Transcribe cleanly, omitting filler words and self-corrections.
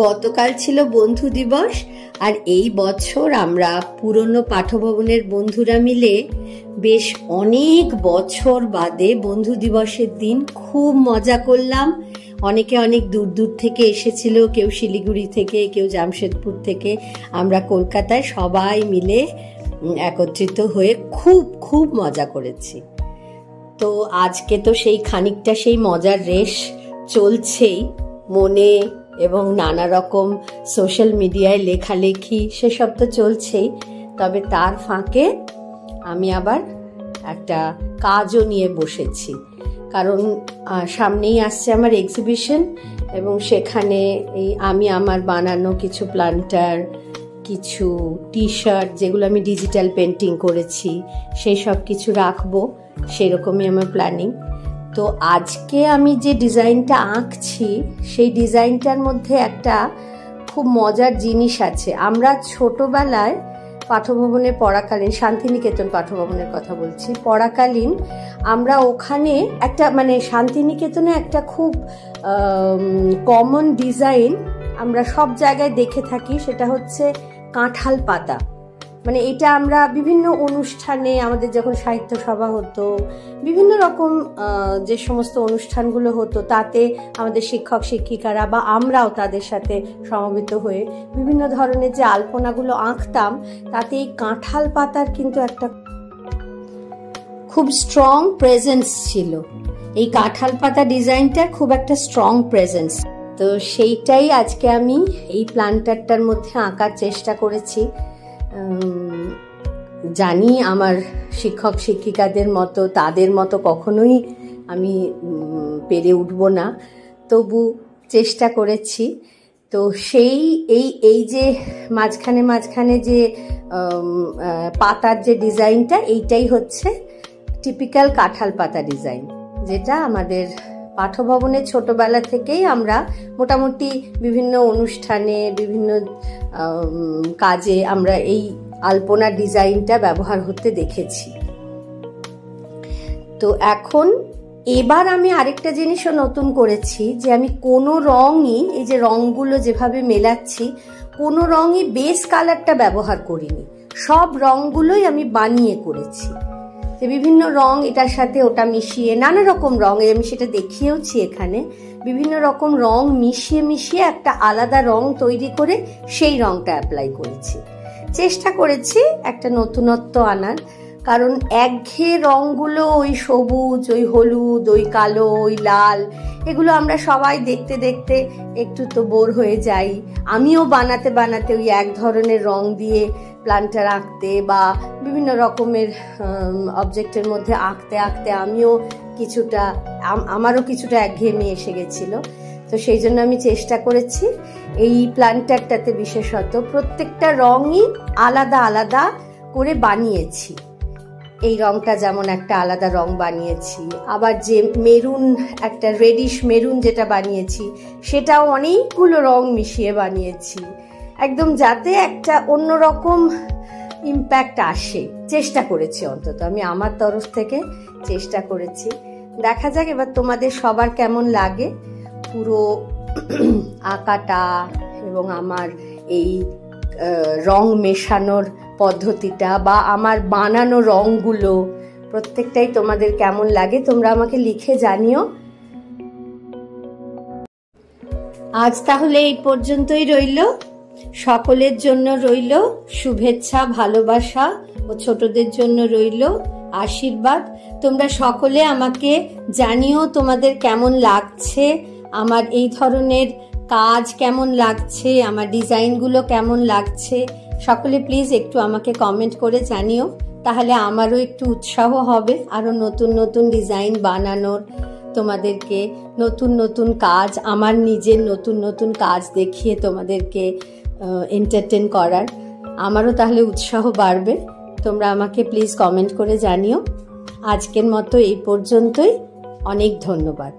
গতকাল ছিল বন্ধু দিবস, আর এই বছর আমরা পুরনো পাঠভবনের বন্ধুরা মিলে বেশ অনেক বছর বাদে বন্ধু দিবসের দিন খুব মজা করলাম। অনেকে অনেক দূর দূর থেকে এসেছিল, কেউ শিলিগুড়ি থেকে, কেউ জামশেদপুর থেকে। আমরা কলকাতায় সবাই মিলে একত্রিত হয়ে খুব খুব মজা করেছি। তো আজকে তো সেই খানিকটা সেই মজার রেশ চলছেই মনে, এবং নানা রকম সোশ্যাল মিডিয়ায় লেখালেখি সেসব তো চলছেই। তবে তার ফাঁকে আমি আবার একটা কাজও নিয়ে বসেছি, কারণ সামনেই আসছে আমার এক্সিবিশন, এবং সেখানে আমি আমার বানানো কিছু প্লান্টার, কিছু টি শার্ট যেগুলো আমি ডিজিটাল পেন্টিং করেছি সেই সব কিছু রাখবো, সেরকমই আমার প্ল্যানিং। তো আজকে আমি যে ডিজাইনটা আঁকছি সেই ডিজাইনটার মধ্যে একটা খুব মজার জিনিস আছে। আমরা ছোটবেলায় পাঠভবনে পড়াকালীন, শান্তিনিকেতন পাঠভবনের কথা বলছি, পড়াকালীন আমরা ওখানে একটা শান্তিনিকেতনে একটা খুব কমন ডিজাইন আমরা সব জায়গায় দেখে থাকি, সেটা হচ্ছে কাঁঠাল পাতা। এটা আমরা বিভিন্ন অনুষ্ঠানে, আমাদের যখন সাহিত্য সভা হতো, বিভিন্ন রকম যে সমস্ত অনুষ্ঠানগুলো হতো, তাতে আমাদের শিক্ষক শিক্ষিকারা বা আমরাও তাদের সাথে সমবেত হয়ে বিভিন্ন ধরনের যে আলপনাগুলো আঁকতাম, তাতে এই কাঁঠাল পাতার কিন্তু একটা খুব স্ট্রং প্রেজেন্স ছিল। এই কাঁঠাল পাতা ডিজাইনটার খুব একটা স্ট্রং প্রেজেন্স। তো সেইটাই আজকে আমি এই প্ল্যান্টারটার মধ্যে আঁকার চেষ্টা করেছি। জানি আমার শিক্ষক শিক্ষিকাদের মতো, তাদের মতো কখনোই আমি পেরে উঠব না, তবু চেষ্টা করেছি। তো সেই এই যে মাঝখানে মাঝখানে যে পাতার যে ডিজাইনটা, এইটাই হচ্ছে টিপিক্যাল কাঁঠাল পাতা ডিজাইন, যেটা আমাদের পাঠভবনে ছোটবেলা থেকেই আমরা মোটামুটি বিভিন্ন অনুষ্ঠানে, বিভিন্ন কাজে আমরা এই আলপনা ডিজাইনটা ব্যবহার হতে দেখেছি। তো এবার আমি আরেকটা জিনিসও নতুন করেছি, যে আমি কোনো রঙই, এই যে রঙগুলো যেভাবে মেলাচ্ছি, কোনো রঙই বেস কালারটা ব্যবহার করিনি, সব রঙগুলোই আমি বানিয়ে করেছি। যে বিভিন্ন রং এটার সাথে ওটা মিশিয়ে, নানা রকম রং, আমি সেটা দেখিয়েওছি এখানে, বিভিন্ন রকম রং মিশিয়ে মিশিয়ে একটা আলাদা রং তৈরি করে সেই রংটা অ্যাপ্লাই করেছি। চেষ্টা করেছি একটা নতুনত্ব আনার, কারণ একঘেয়ে রংগুলো, ওই সবুজ, ওই হলুদ, ওই কালো, ওই লাল, এগুলো আমরা সবাই দেখতে দেখতে একটু তো বোর হয়ে যাই। আমিও বানাতে বানাতে ওই এক ধরনের রং দিয়ে প্লান্টার আঁকতে বা বিভিন্ন রকমের অবজেক্টের মধ্যে আঁকতে আঁকতে আমারও কিছুটা একঘেয়েমি এসে গেছিল। তো সেই জন্য আমি চেষ্টা করেছি এই প্লান্টারটাতে বিশেষত প্রত্যেকটা রঙই আলাদা আলাদা করে বানিয়েছি। এই রংটা যেমন একটা আলাদা রং বানিয়েছি, আবার যে মেরুন, একটা রেডিশ মেরুন যেটা বানিয়েছি, সেটাও অনেকগুলো রং মিশিয়ে বানিয়েছি, একদম যাতে একটা অন্যরকম ইম্প্যাক্ট আসে। চেষ্টা করেছি, অন্তত আমি আমার তরফ থেকে চেষ্টা করেছি। দেখা যাক এবার তোমাদের সবার কেমন লাগে পুরো আঁকাটা, এবং আমার এই রং মেশানোর পদ্ধতিটা বা আমার বানানো রংগুলো, প্রত্যেকটাই তোমাদের কেমন লাগে তোমরা আমাকে লিখে জানিও। আজ তাহলে এই পর্যন্তই রইল। সকলের জন্য রইল শুভেচ্ছা, ভালোবাসা, ও ছোটদের জন্য রইল আশীর্বাদ। তোমরা সকলে আমাকে জানিও তোমাদের কেমন লাগছে, আমার এই ধরনের কাজ কেমন লাগছে, আমার ডিজাইনগুলো কেমন লাগছে। সকলে প্লিজ একটু আমাকে কমেন্ট করে জানিও, তাহলে আমারও একটু উৎসাহ হবে আরো নতুন নতুন ডিজাইন বানানোর, তোমাদেরকে নতুন নতুন কাজ, আমার নিজের নতুন নতুন কাজ দেখিয়ে তোমাদেরকে এন্টারটেন করার। আমারও তাহলে উৎসাহ বাড়বে। তোমরা আমাকে প্লিজ কমেন্ট করে জানিও। আজকের মতো এই পর্যন্তই। অনেক ধন্যবাদ।